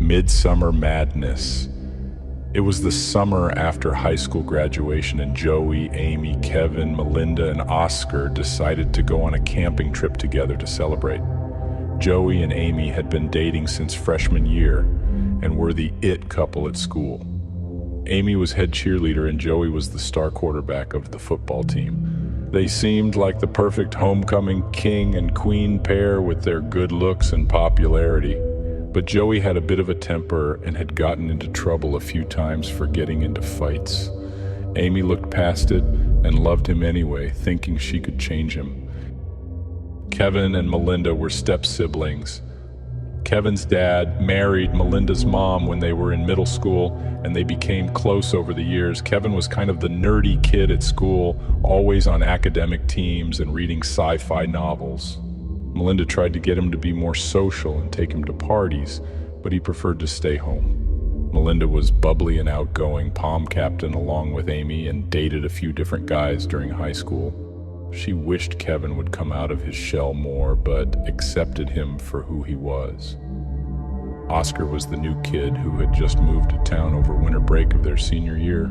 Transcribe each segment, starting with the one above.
Midsummer Madness. It was the summer after high school graduation, and Joey, Amy, Kevin, Melinda, and Oscar decided to go on a camping trip together to celebrate. Joey and Amy had been dating since freshman year and were the it couple at school. Amy was head cheerleader and Joey was the star quarterback of the football team. They seemed like the perfect homecoming king and queen pair with their good looks and popularity. But Joey had a bit of a temper and had gotten into trouble a few times for getting into fights. Amy looked past it and loved him anyway, thinking she could change him. Kevin and Melinda were step-siblings. Kevin's dad married Melinda's mom when they were in middle school, and they became close over the years. Kevin was kind of the nerdy kid at school, always on academic teams and reading sci-fi novels. Melinda tried to get him to be more social and take him to parties, but he preferred to stay home. Melinda was bubbly and outgoing, pom captain along with Amy, and dated a few different guys during high school. She wished Kevin would come out of his shell more, but accepted him for who he was. Oscar was the new kid who had just moved to town over winter break of their senior year.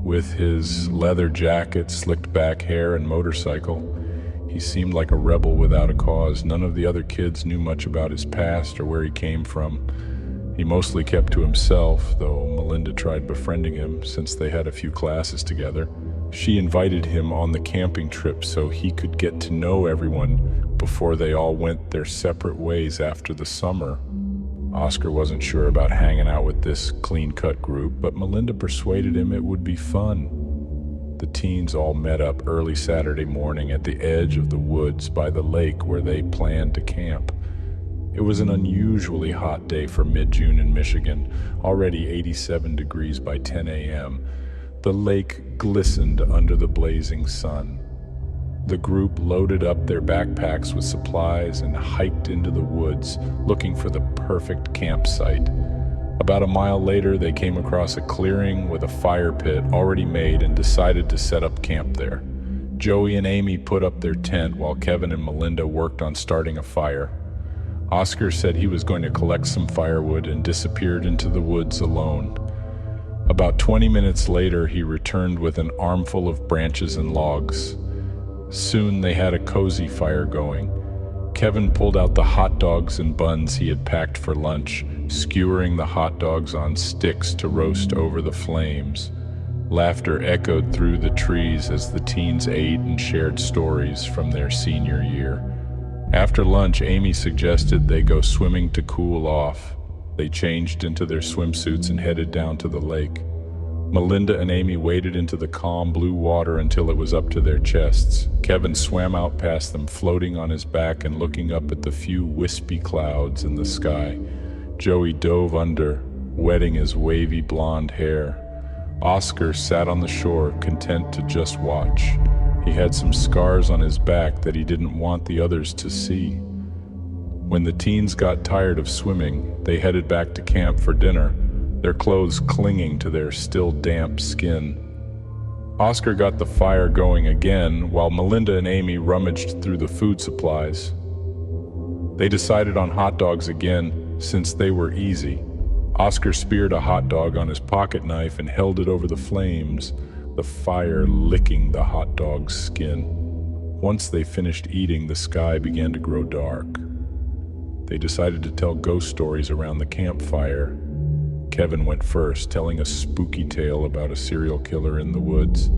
With his leather jacket, slicked back hair, and motorcycle, he seemed like a rebel without a cause. None of the other kids knew much about his past or where he came from. He mostly kept to himself, though Melinda tried befriending him since they had a few classes together. She invited him on the camping trip so he could get to know everyone before they all went their separate ways after the summer. Oscar wasn't sure about hanging out with this clean-cut group, but Melinda persuaded him it would be fun. The teens all met up early Saturday morning at the edge of the woods by the lake where they planned to camp. It was an unusually hot day for mid-June in Michigan, already 87 degrees by 10 a.m. The lake glistened under the blazing sun. The group loaded up their backpacks with supplies and hiked into the woods, looking for the perfect campsite. About a mile later, they came across a clearing with a fire pit already made and decided to set up camp there. Joey and Amy put up their tent while Kevin and Melinda worked on starting a fire. Oscar said he was going to collect some firewood and disappeared into the woods alone. About 20 minutes later, he returned with an armful of branches and logs. Soon they had a cozy fire going. Kevin pulled out the hot dogs and buns he had packed for lunch, skewering the hot dogs on sticks to roast over the flames. Laughter echoed through the trees as the teens ate and shared stories from their senior year. After lunch, Amy suggested they go swimming to cool off. They changed into their swimsuits and headed down to the lake. Melinda and Amy waded into the calm blue water until it was up to their chests. Kevin swam out past them, floating on his back and looking up at the few wispy clouds in the sky. Joey dove under, wetting his wavy blonde hair. Oscar sat on the shore, content to just watch. He had some scars on his back that he didn't want the others to see. When the teens got tired of swimming, they headed back to camp for dinner, their clothes clinging to their still damp skin. Oscar got the fire going again while Melinda and Amy rummaged through the food supplies. They decided on hot dogs again since they were easy. Oscar speared a hot dog on his pocket knife and held it over the flames, the fire licking the hot dog's skin. Once they finished eating, the sky began to grow dark. They decided to tell ghost stories around the campfire. Kevin went first, telling a spooky tale about a serial killer in the woods.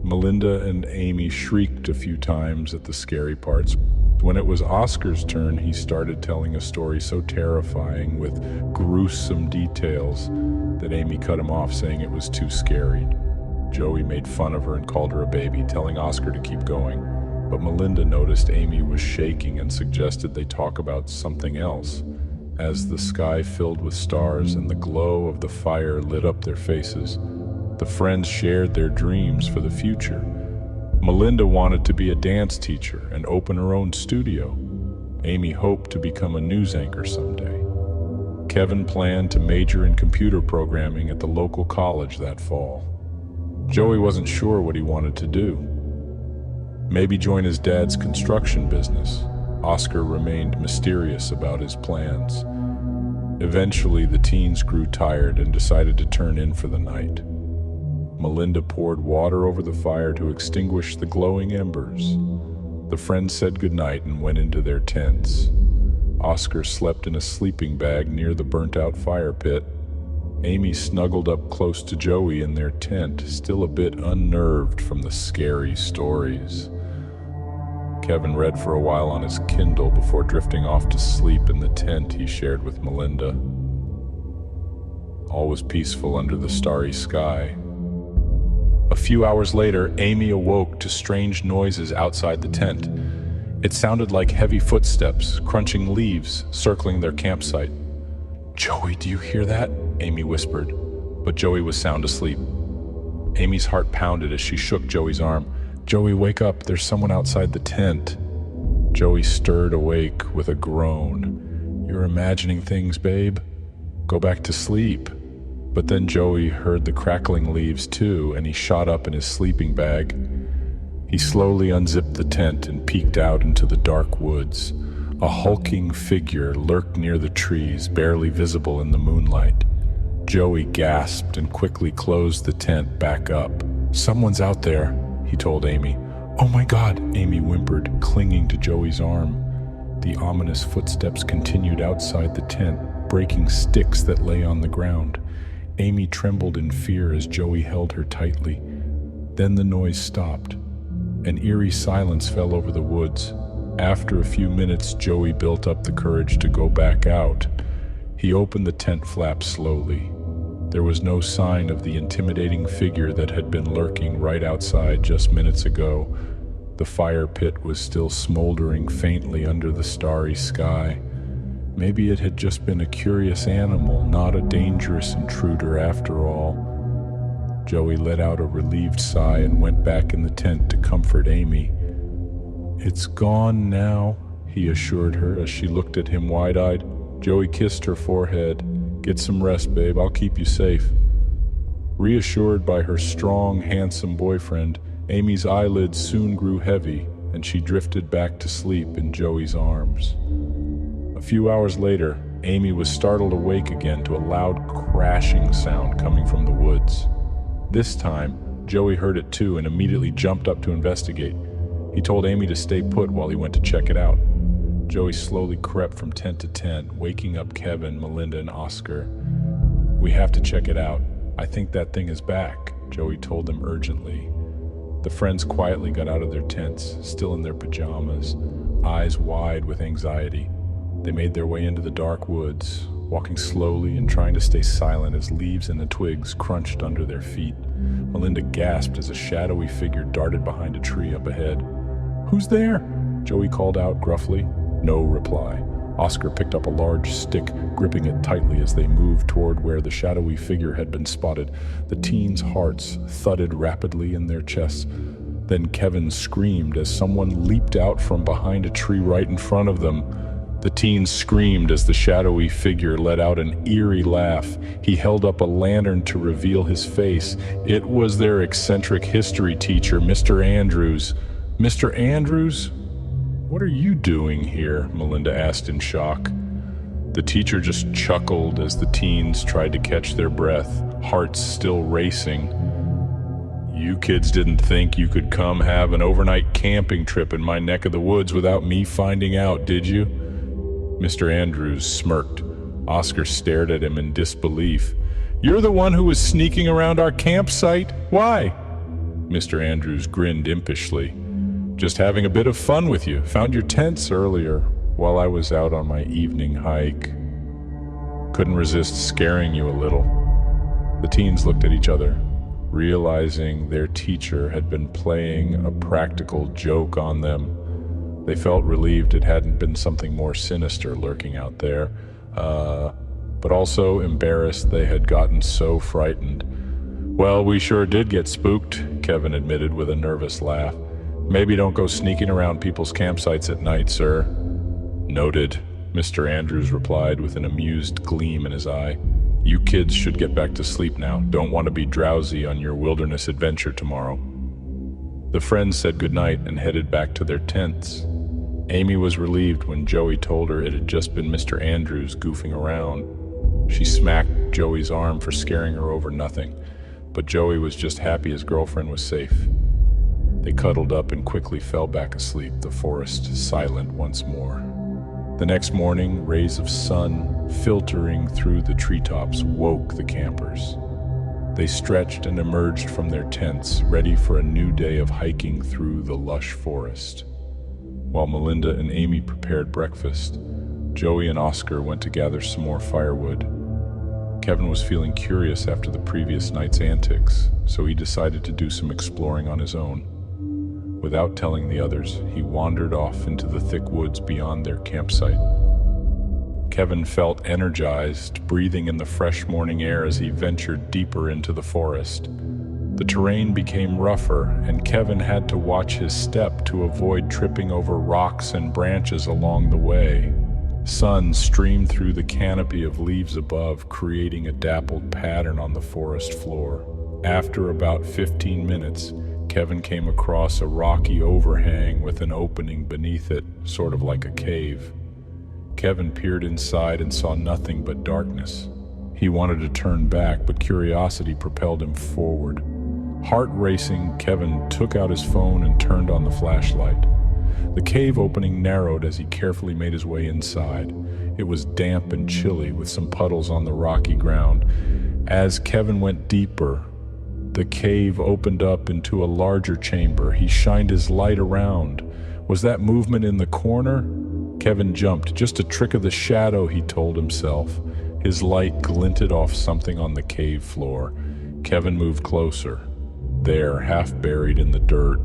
Melinda and Amy shrieked a few times at the scary parts. When it was Oscar's turn, he started telling a story so terrifying with gruesome details that Amy cut him off, saying it was too scary. Joey made fun of her and called her a baby, telling Oscar to keep going. But Melinda noticed Amy was shaking and suggested they talk about something else. As the sky filled with stars and the glow of the fire lit up their faces, the friends shared their dreams for the future. Melinda wanted to be a dance teacher and open her own studio. Amy hoped to become a news anchor someday. Kevin planned to major in computer programming at the local college that fall. Joey wasn't sure what he wanted to do. Maybe join his dad's construction business. Oscar remained mysterious about his plans. Eventually, the teens grew tired and decided to turn in for the night. Melinda poured water over the fire to extinguish the glowing embers. The friends said goodnight and went into their tents. Oscar slept in a sleeping bag near the burnt-out fire pit. Amy snuggled up close to Joey in their tent, still a bit unnerved from the scary stories. Kevin read for a while on his Kindle before drifting off to sleep in the tent he shared with Melinda. All was peaceful under the starry sky. A few hours later, Amy awoke to strange noises outside the tent. It sounded like heavy footsteps, crunching leaves, circling their campsite. "Joey, do you hear that?" Amy whispered, but Joey was sound asleep. Amy's heart pounded as she shook Joey's arm. "Joey, wake up, there's someone outside the tent." Joey stirred awake with a groan. "You're imagining things, babe. Go back to sleep." But then Joey heard the crackling leaves too, and he shot up in his sleeping bag. He slowly unzipped the tent and peeked out into the dark woods. A hulking figure lurked near the trees, barely visible in the moonlight. Joey gasped and quickly closed the tent back up. "Someone's out there," he told Amy. "Oh my God," Amy whimpered, clinging to Joey's arm. The ominous footsteps continued outside the tent, breaking sticks that lay on the ground. Amy trembled in fear as Joey held her tightly. Then the noise stopped. An eerie silence fell over the woods. After a few minutes, Joey built up the courage to go back out. He opened the tent flap slowly. There was no sign of the intimidating figure that had been lurking right outside just minutes ago. The fire pit was still smoldering faintly under the starry sky. Maybe it had just been a curious animal, not a dangerous intruder after all. Joey let out a relieved sigh and went back in the tent to comfort Amy. "It's gone now," he assured her as she looked at him wide-eyed. Joey kissed her forehead. "Get some rest, babe. I'll keep you safe." Reassured by her strong, handsome boyfriend, Amy's eyelids soon grew heavy, and she drifted back to sleep in Joey's arms. A few hours later, Amy was startled awake again to a loud crashing sound coming from the woods. This time, Joey heard it too and immediately jumped up to investigate. He told Amy to stay put while he went to check it out. Joey slowly crept from tent to tent, waking up Kevin, Melinda, and Oscar. "We have to check it out. I think that thing is back," Joey told them urgently. The friends quietly got out of their tents, still in their pajamas, eyes wide with anxiety. They made their way into the dark woods, walking slowly and trying to stay silent as leaves and the twigs crunched under their feet. Melinda gasped as a shadowy figure darted behind a tree up ahead. "Who's there?" Joey called out gruffly. No reply. Oscar picked up a large stick, gripping it tightly as they moved toward where the shadowy figure had been spotted. The teens' hearts thudded rapidly in their chests. Then Kevin screamed as someone leaped out from behind a tree right in front of them. The teens screamed as the shadowy figure let out an eerie laugh. He held up a lantern to reveal his face. It was their eccentric history teacher, Mr. Andrews. "Mr. Andrews? What are you doing here?" Melinda asked in shock. The teacher just chuckled as the teens tried to catch their breath, hearts still racing. "You kids didn't think you could come have an overnight camping trip in my neck of the woods without me finding out, did you?" Mr. Andrews smirked. Oscar stared at him in disbelief. "You're the one who was sneaking around our campsite? Why?" Mr. Andrews grinned impishly. "Just having a bit of fun with you. Found your tents earlier while I was out on my evening hike. Couldn't resist scaring you a little." The teens looked at each other, realizing their teacher had been playing a practical joke on them. They felt relieved it hadn't been something more sinister lurking out there, but also embarrassed they had gotten so frightened. "Well, we sure did get spooked," Kevin admitted with a nervous laugh. "Maybe don't go sneaking around people's campsites at night, sir." "Noted," Mr. Andrews replied with an amused gleam in his eye. "You kids should get back to sleep now. Don't want to be drowsy on your wilderness adventure tomorrow." The friends said goodnight and headed back to their tents. Amy was relieved when Joey told her it had just been Mr. Andrews goofing around. She smacked Joey's arm for scaring her over nothing, but Joey was just happy his girlfriend was safe. They cuddled up and quickly fell back asleep, the forest silent once more. The next morning, rays of sun filtering through the treetops woke the campers. They stretched and emerged from their tents, ready for a new day of hiking through the lush forest. While Melinda and Amy prepared breakfast, Joey and Oscar went to gather some more firewood. Kevin was feeling curious after the previous night's antics, so he decided to do some exploring on his own. Without telling the others, he wandered off into the thick woods beyond their campsite. Kevin felt energized, breathing in the fresh morning air as he ventured deeper into the forest. The terrain became rougher, and Kevin had to watch his step to avoid tripping over rocks and branches along the way. Sun streamed through the canopy of leaves above, creating a dappled pattern on the forest floor. After about 15 minutes, Kevin came across a rocky overhang with an opening beneath it, sort of like a cave. Kevin peered inside and saw nothing but darkness. He wanted to turn back, but curiosity propelled him forward. Heart racing, Kevin took out his phone and turned on the flashlight. The cave opening narrowed as he carefully made his way inside. It was damp and chilly, with some puddles on the rocky ground. As Kevin went deeper, the cave opened up into a larger chamber. He shined his light around. Was that movement in the corner? Kevin jumped. Just a trick of the shadow, he told himself. His light glinted off something on the cave floor. Kevin moved closer. There, half buried in the dirt,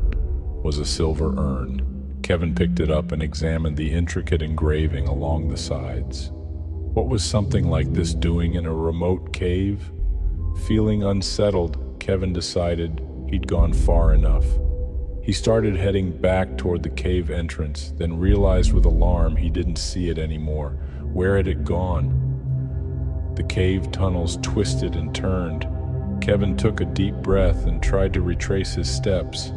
was a silver urn. Kevin picked it up and examined the intricate engraving along the sides. What was something like this doing in a remote cave? Feeling unsettled, Kevin decided he'd gone far enough. He started heading back toward the cave entrance, then realized with alarm he didn't see it anymore. Where had it gone? The cave tunnels twisted and turned. Kevin took a deep breath and tried to retrace his steps.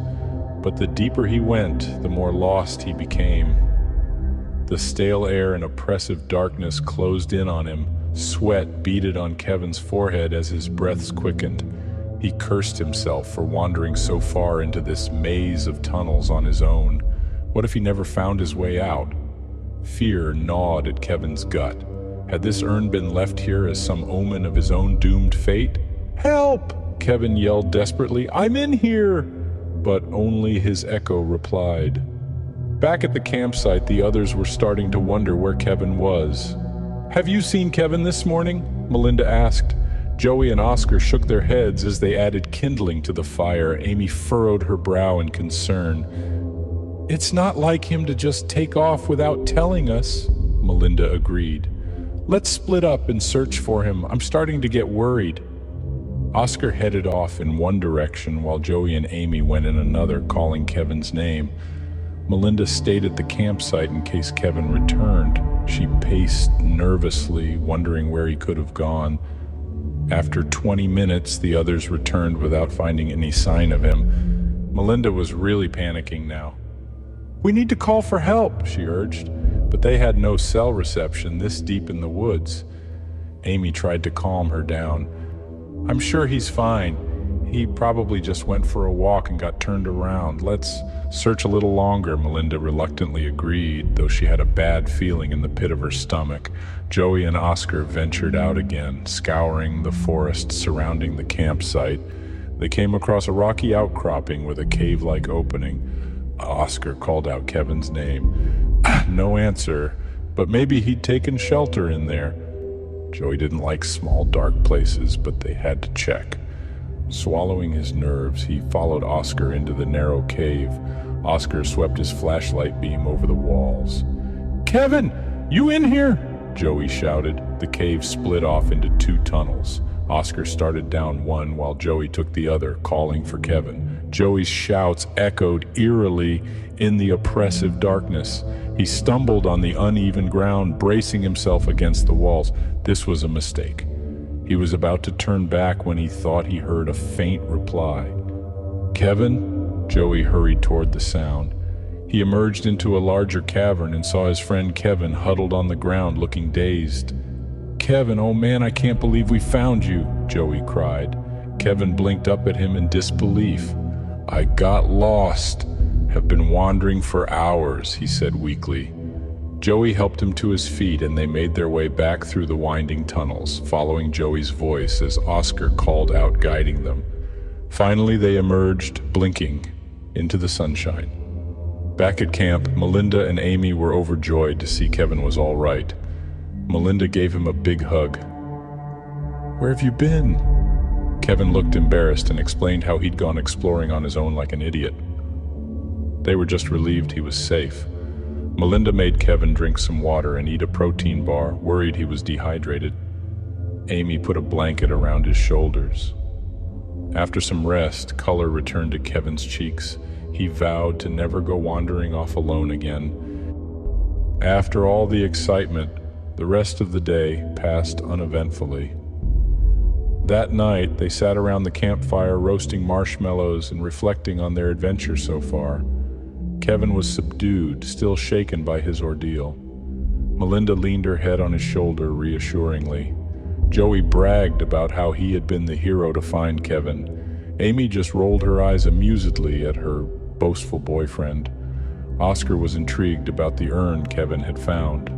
But the deeper he went, the more lost he became. The stale air and oppressive darkness closed in on him. Sweat beaded on Kevin's forehead as his breaths quickened. He cursed himself for wandering so far into this maze of tunnels on his own. What if he never found his way out? Fear gnawed at Kevin's gut. Had this urn been left here as some omen of his own doomed fate? "Help!" Kevin yelled desperately. "I'm in here!" But only his echo replied. Back at the campsite, the others were starting to wonder where Kevin was. "Have you seen Kevin this morning?" Melinda asked. Joey and Oscar shook their heads as they added kindling to the fire. Amy furrowed her brow in concern. "It's not like him to just take off without telling us," Melinda agreed. "Let's split up and search for him. I'm starting to get worried." Oscar headed off in one direction while Joey and Amy went in another, calling Kevin's name. Melinda stayed at the campsite in case Kevin returned. She paced nervously, wondering where he could have gone. After 20 minutes, the others returned without finding any sign of him. Melinda was really panicking now. "We need to call for help," she urged, but they had no cell reception this deep in the woods. Amy tried to calm her down. "I'm sure he's fine. He probably just went for a walk and got turned around. Let's search a little longer," Melinda reluctantly agreed, though she had a bad feeling in the pit of her stomach. Joey and Oscar ventured out again, scouring the forest surrounding the campsite. They came across a rocky outcropping with a cave-like opening. Oscar called out Kevin's name. No answer, but maybe he'd taken shelter in there. Joey didn't like small, dark places, but they had to check. Swallowing his nerves, he followed Oscar into the narrow cave. Oscar swept his flashlight beam over the walls. "Kevin, you in here?" Joey shouted. The cave split off into two tunnels. Oscar started down one while Joey took the other, calling for Kevin. Joey's shouts echoed eerily in the oppressive darkness. He stumbled on the uneven ground, bracing himself against the walls. This was a mistake. He was about to turn back when he thought he heard a faint reply. "Kevin?" Joey hurried toward the sound. He emerged into a larger cavern and saw his friend Kevin huddled on the ground looking dazed. Kevin. Oh man, I can't believe we found you, Joey cried. Kevin blinked up at him in disbelief. I got lost. Have been wandering for hours, he said weakly. Joey helped him to his feet and they made their way back through the winding tunnels, following Joey's voice as Oscar called out, guiding them. Finally, they emerged, blinking, into the sunshine. Back at camp, Melinda and Amy were overjoyed to see Kevin was all right. Melinda gave him a big hug. Where have you been? Kevin looked embarrassed and explained how he'd gone exploring on his own like an idiot. They were just relieved he was safe. Melinda made Kevin drink some water and eat a protein bar, worried he was dehydrated. Amy put a blanket around his shoulders. After some rest, color returned to Kevin's cheeks. He vowed to never go wandering off alone again. After all the excitement, the rest of the day passed uneventfully. That night, they sat around the campfire roasting marshmallows and reflecting on their adventure so far. Kevin was subdued, still shaken by his ordeal. Melinda leaned her head on his shoulder reassuringly. Joey bragged about how he had been the hero to find Kevin. Amy just rolled her eyes amusedly at her boastful boyfriend. Oscar was intrigued about the urn Kevin had found.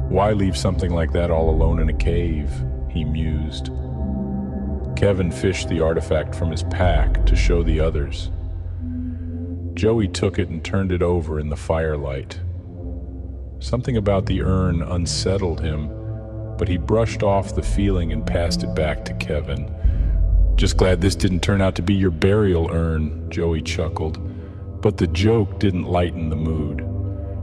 Why leave something like that all alone in a cave? He mused. Kevin fished the artifact from his pack to show the others. Joey took it and turned it over in the firelight. Something about the urn unsettled him, but he brushed off the feeling and passed it back to Kevin. Just glad this didn't turn out to be your burial urn, Joey chuckled. But the joke didn't lighten the mood.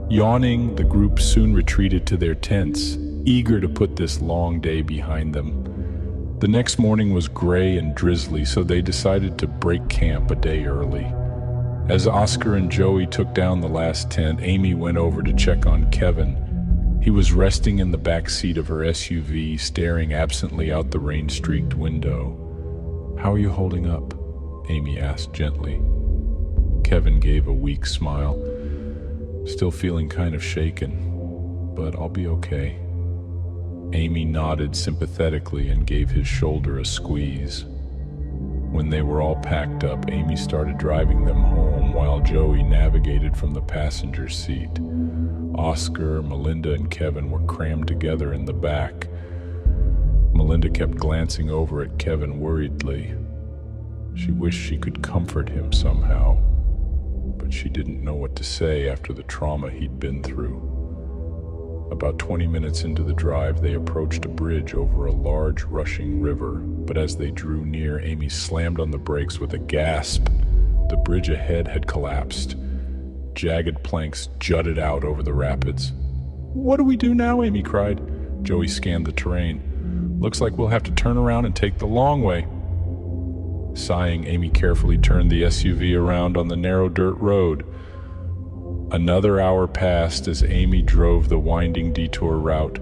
Yawning, the group soon retreated to their tents, eager to put this long day behind them. The next morning was gray and drizzly, so they decided to break camp a day early. As Oscar and Joey took down the last tent, Amy went over to check on Kevin. He was resting in the back seat of her SUV, staring absently out the rain-streaked window. How are you holding up? Amy asked gently. Kevin gave a weak smile. Still feeling kind of shaken, but I'll be okay. Amy nodded sympathetically and gave his shoulder a squeeze. When they were all packed up, Amy started driving them home while Joey navigated from the passenger seat. Oscar, Melinda, and Kevin were crammed together in the back. Melinda kept glancing over at Kevin worriedly. She wished she could comfort him somehow, but she didn't know what to say after the trauma he'd been through. About 20 minutes into the drive, they approached a bridge over a large, rushing river, but as they drew near, Amy slammed on the brakes with a gasp. The bridge ahead had collapsed. Jagged planks jutted out over the rapids. What do we do now? Amy cried. Joey scanned the terrain. Looks like we'll have to turn around and take the long way. Sighing, Amy carefully turned the SUV around on the narrow dirt road. Another hour passed as Amy drove the winding detour route.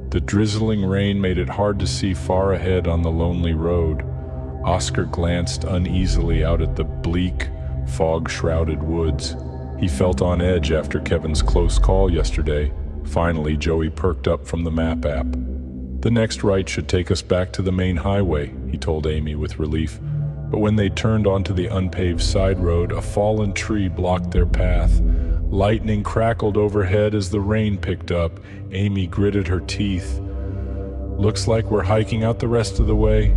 The drizzling rain made it hard to see far ahead on the lonely road. Oscar glanced uneasily out at the bleak, fog-shrouded woods. He felt on edge after Kevin's close call yesterday. Finally, Joey perked up from the map app. The next right should take us back to the main highway, he told Amy with relief. But when they turned onto the unpaved side road, a fallen tree blocked their path. Lightning crackled overhead as the rain picked up. Amy gritted her teeth. Looks like we're hiking out the rest of the way.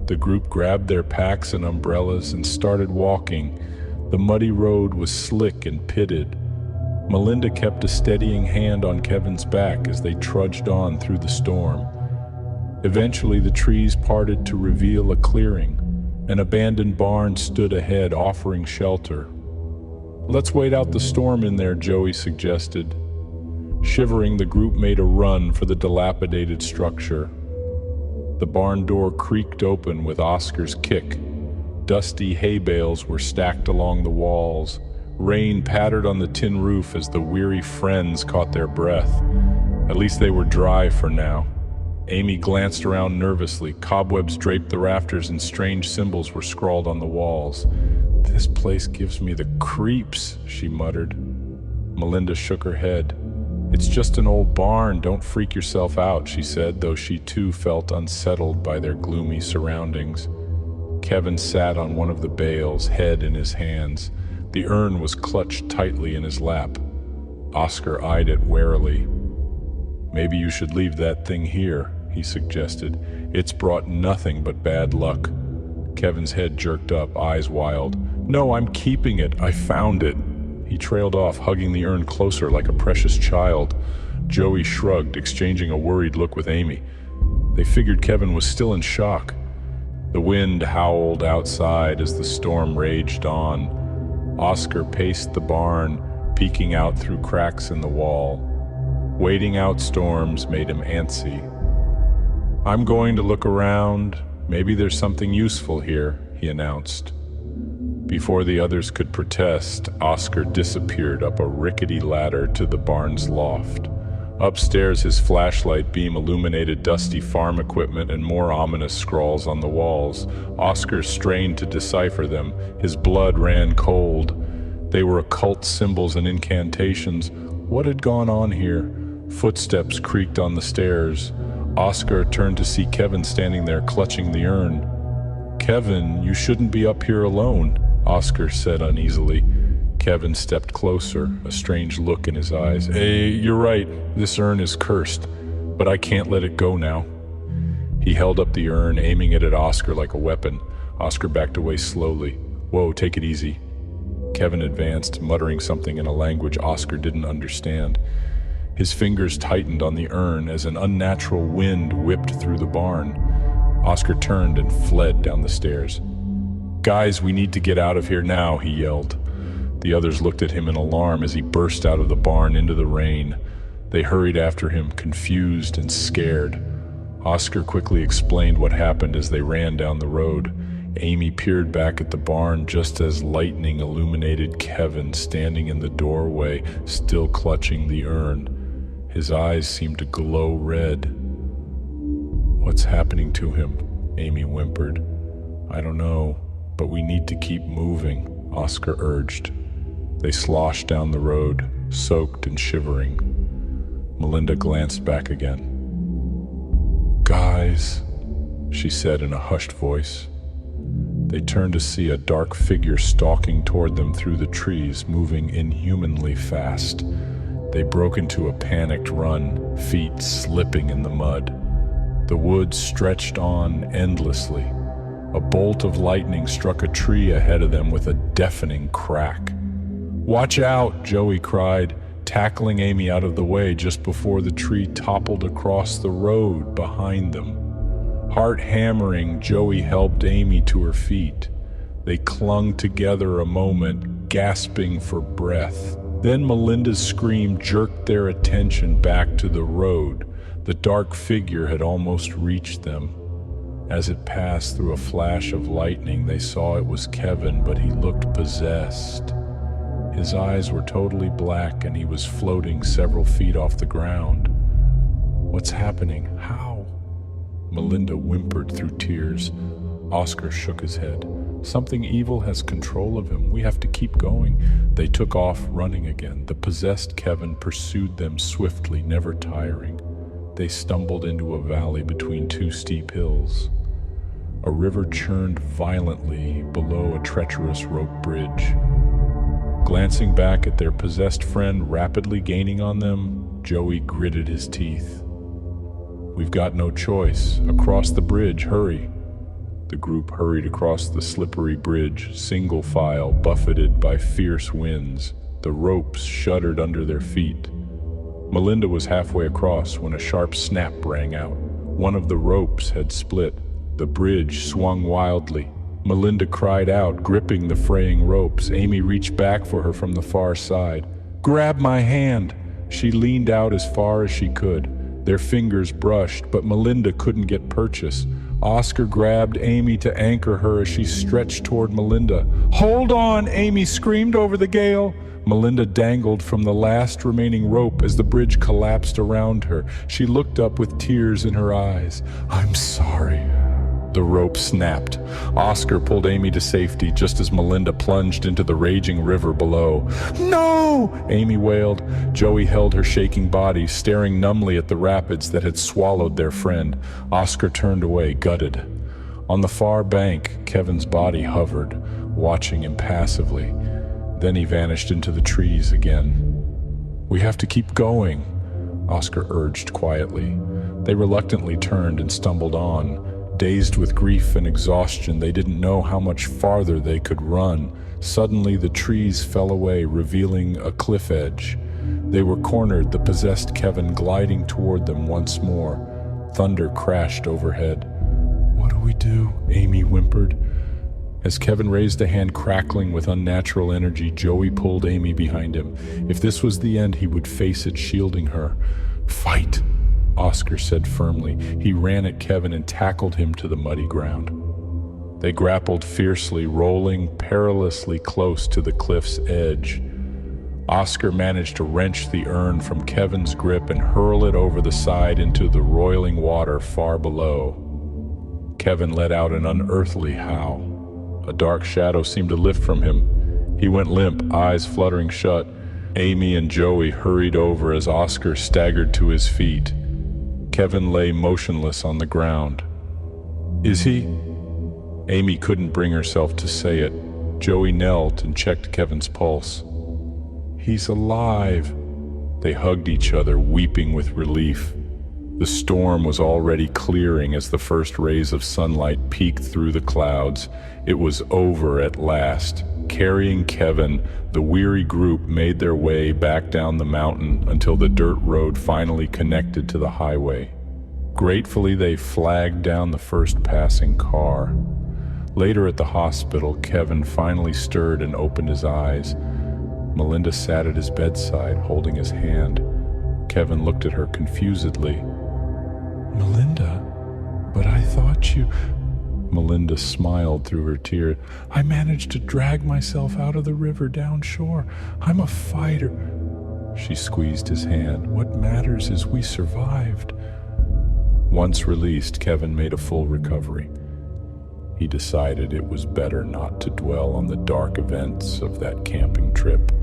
The group grabbed their packs and umbrellas and started walking. The muddy road was slick and pitted. Melinda kept a steadying hand on Kevin's back as they trudged on through the storm. Eventually, the trees parted to reveal a clearing. An abandoned barn stood ahead, offering shelter. Let's wait out the storm in there, Joey suggested. Shivering, the group made a run for the dilapidated structure. The barn door creaked open with Oscar's kick. Dusty hay bales were stacked along the walls. Rain pattered on the tin roof as the weary friends caught their breath. At least they were dry for now. Amy glanced around nervously. Cobwebs draped the rafters and strange symbols were scrawled on the walls. This place gives me the creeps, she muttered. Melinda shook her head. "It's just an old barn, don't freak yourself out," she said, though she too felt unsettled by their gloomy surroundings. Kevin sat on one of the bales, head in his hands. The urn was clutched tightly in his lap. Oscar eyed it warily. "Maybe you should leave that thing here," he suggested. "It's brought nothing but bad luck." Kevin's head jerked up, eyes wild. "No, I'm keeping it. I found it." He trailed off, hugging the urn closer like a precious child. Joey shrugged, exchanging a worried look with Amy. They figured Kevin was still in shock. The wind howled outside as the storm raged on. Oscar paced the barn, peeking out through cracks in the wall. Waiting out storms made him antsy. "I'm going to look around. Maybe there's something useful here," he announced. Before the others could protest, Oscar disappeared up a rickety ladder to the barn's loft. Upstairs, his flashlight beam illuminated dusty farm equipment and more ominous scrawls on the walls. Oscar strained to decipher them. His blood ran cold. They were occult symbols and incantations. What had gone on here? Footsteps creaked on the stairs. Oscar turned to see Kevin standing there clutching the urn. "Kevin, you shouldn't be up here alone," Oscar said uneasily. Kevin stepped closer, a strange look in his eyes. "Hey, you're right. This urn is cursed, but I can't let it go now." He held up the urn, aiming it at Oscar like a weapon. Oscar backed away slowly. "Whoa, take it easy." Kevin advanced, muttering something in a language Oscar didn't understand. His fingers tightened on the urn as an unnatural wind whipped through the barn. Oscar turned and fled down the stairs. "Guys, we need to get out of here now," he yelled. The others looked at him in alarm as he burst out of the barn into the rain. They hurried after him, confused and scared. Oscar quickly explained what happened as they ran down the road. Amy peered back at the barn just as lightning illuminated Kevin standing in the doorway, still clutching the urn. His eyes seemed to glow red. "What's happening to him?" Amy whimpered. "I don't know, but we need to keep moving," Oscar urged. They sloshed down the road, soaked and shivering. Melinda glanced back again. "Guys," she said in a hushed voice. They turned to see a dark figure stalking toward them through the trees, moving inhumanly fast. They broke into a panicked run, feet slipping in the mud. The woods stretched on endlessly. A bolt of lightning struck a tree ahead of them with a deafening crack. "Watch out!" Joey cried, tackling Amy out of the way just before the tree toppled across the road behind them. Heart hammering, Joey helped Amy to her feet. They clung together a moment, gasping for breath. Then Melinda's scream jerked their attention back to the road. The dark figure had almost reached them. As it passed through a flash of lightning, they saw it was Kevin, but he looked possessed. His eyes were totally black and he was floating several feet off the ground. "What's happening? How?" Melinda whimpered through tears. Oscar shook his head. "Something evil has control of him. We have to keep going." They took off, running again. The possessed Kevin pursued them swiftly, never tiring. They stumbled into a valley between two steep hills. A river churned violently below a treacherous rope bridge. Glancing back at their possessed friend rapidly gaining on them, Joey gritted his teeth. "We've got no choice. Across the bridge, hurry." The group hurried across the slippery bridge, single file, buffeted by fierce winds. The ropes shuddered under their feet. Melinda was halfway across when a sharp snap rang out. One of the ropes had split. The bridge swung wildly. Melinda cried out, gripping the fraying ropes. Amy reached back for her from the far side. "Grab my hand!" She leaned out as far as she could. Their fingers brushed, but Melinda couldn't get purchase. Oscar grabbed Amy to anchor her as she stretched toward Melinda. "Hold on!" Amy screamed over the gale. Melinda dangled from the last remaining rope as the bridge collapsed around her. She looked up with tears in her eyes. "I'm sorry." The rope snapped. Oscar pulled Amy to safety just as Melinda plunged into the raging river below. "No!" Amy wailed. Joey held her shaking body, staring numbly at the rapids that had swallowed their friend. Oscar turned away, gutted. On the far bank, Kevin's body hovered, watching impassively. Then he vanished into the trees again. "We have to keep going," Oscar urged quietly. They reluctantly turned and stumbled on. Dazed with grief and exhaustion, they didn't know how much farther they could run. Suddenly, the trees fell away, revealing a cliff edge. They were cornered, the possessed Kevin gliding toward them once more. Thunder crashed overhead. "What do we do?" Amy whimpered. As Kevin raised a hand crackling with unnatural energy, Joey pulled Amy behind him. If this was the end, he would face it, shielding her. "Fight!" Oscar said firmly. He ran at Kevin and tackled him to the muddy ground. They grappled fiercely, rolling perilously close to the cliff's edge. Oscar managed to wrench the urn from Kevin's grip and hurl it over the side into the roiling water far below. Kevin let out an unearthly howl. A dark shadow seemed to lift from him. He went limp, eyes fluttering shut. Amy and Joey hurried over as Oscar staggered to his feet. Kevin lay motionless on the ground. "Is he?" Amy couldn't bring herself to say it. Joey knelt and checked Kevin's pulse. "He's alive." They hugged each other, weeping with relief. The storm was already clearing as the first rays of sunlight peeked through the clouds. It was over at last. Carrying Kevin, the weary group made their way back down the mountain until the dirt road finally connected to the highway. Gratefully, they flagged down the first passing car. Later at the hospital, Kevin finally stirred and opened his eyes. Melinda sat at his bedside, holding his hand. Kevin looked at her confusedly. "Melinda, but I thought you..." Melinda smiled through her tears. "I managed to drag myself out of the river down shore. I'm a fighter." She squeezed his hand. "What matters is we survived." Once released, Kevin made a full recovery. He decided it was better not to dwell on the dark events of that camping trip.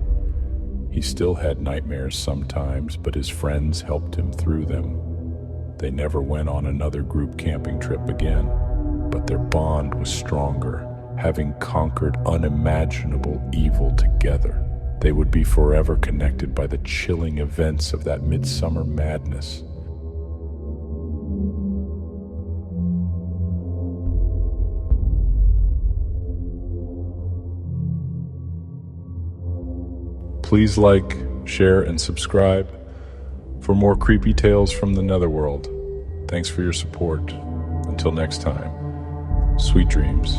He still had nightmares sometimes, but his friends helped him through them. They never went on another group camping trip again, but their bond was stronger. Having conquered unimaginable evil together, they would be forever connected by the chilling events of that midsummer madness. Please like, share, and subscribe for more creepy tales from the netherworld. Thanks for your support. Until next time, sweet dreams.